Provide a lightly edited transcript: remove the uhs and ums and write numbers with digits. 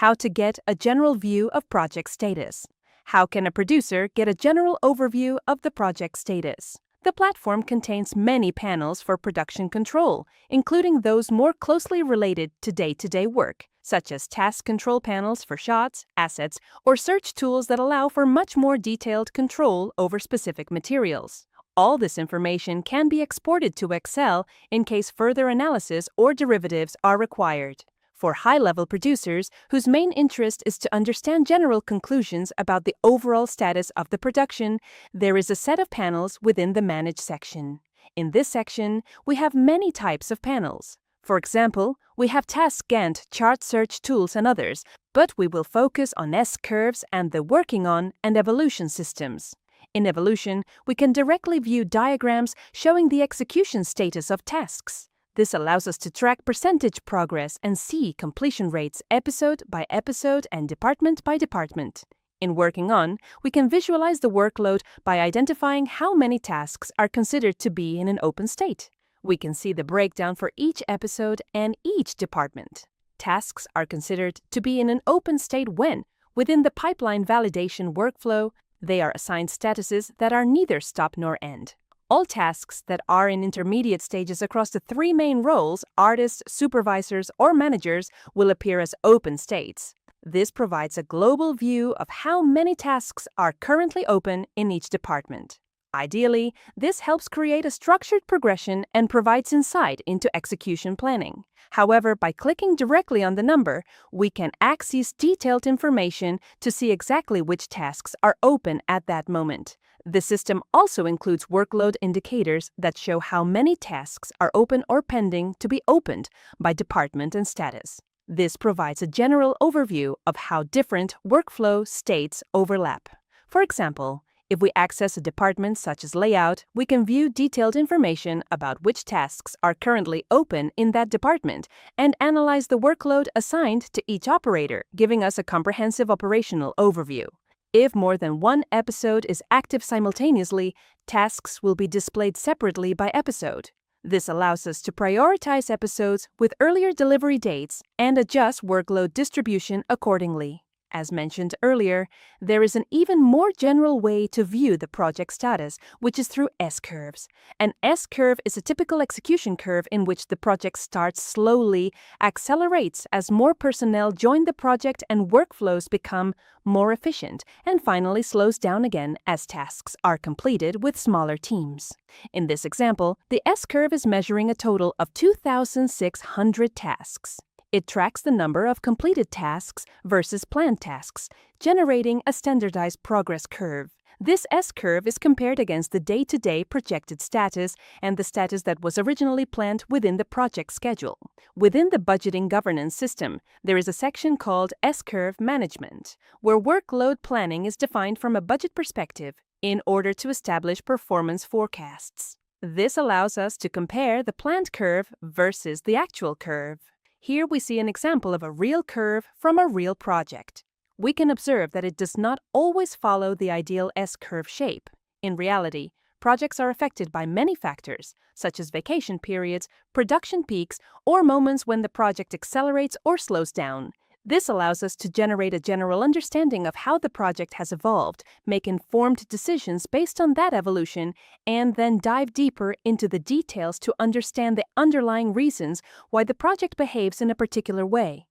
How to get a general view of project status. How can a producer get a general overview of the project status? The platform contains many panels for production control, including those more closely related to day-to-day work, such as task control panels for shots, assets, or search tools that allow for much more detailed control over specific materials. All this information can be exported to Excel in case further analysis or derivatives are required. For high-level producers whose main interest is to understand general conclusions about the overall status of the production, there is a set of panels within the Manage section. In this section, we have many types of panels. For example, we have Task Gantt, Chart Search Tools, and others, but we will focus on S-curves and the Working On and Evolution systems. In Evolution, we can directly view diagrams showing the execution status of tasks. This allows us to track percentage progress and see completion rates episode by episode and department by department. In Working On, we can visualize the workload by identifying how many tasks are considered to be in an open state. We can see the breakdown for each episode and each department. Tasks are considered to be in an open state when, within the pipeline validation workflow, they are assigned statuses that are neither stop nor end. All tasks that are in intermediate stages across the three main roles, artists, supervisors, or managers, will appear as open states. This provides a global view of how many tasks are currently open in each department. Ideally, this helps create a structured progression and provides insight into execution planning. However, by clicking directly on the number, we can access detailed information to see exactly which tasks are open at that moment. The system also includes workload indicators that show how many tasks are open or pending to be opened by department and status. This provides a general overview of how different workflow states overlap. For example, if we access a department such as Layout, we can view detailed information about which tasks are currently open in that department and analyze the workload assigned to each operator, giving us a comprehensive operational overview. If more than one episode is active simultaneously, tasks will be displayed separately by episode. This allows us to prioritize episodes with earlier delivery dates and adjust workload distribution accordingly. As mentioned earlier, there is an even more general way to view the project status, which is through S-curves. An S-curve is a typical execution curve in which the project starts slowly, accelerates as more personnel join the project and workflows become more efficient, and finally slows down again as tasks are completed with smaller teams. In this example, the S-curve is measuring a total of 2,600 tasks. It tracks the number of completed tasks versus planned tasks, generating a standardized progress curve. This S-curve is compared against the day-to-day projected status and the status that was originally planned within the project schedule. Within the budgeting governance system, there is a section called S-curve management, where workload planning is defined from a budget perspective in order to establish performance forecasts. This allows us to compare the planned curve versus the actual curve. Here we see an example of a real curve from a real project. We can observe that it does not always follow the ideal S-curve shape. In reality, projects are affected by many factors, such as vacation periods, production peaks, or moments when the project accelerates or slows down. This allows us to generate a general understanding of how the project has evolved, make informed decisions based on that evolution, and then dive deeper into the details to understand the underlying reasons why the project behaves in a particular way.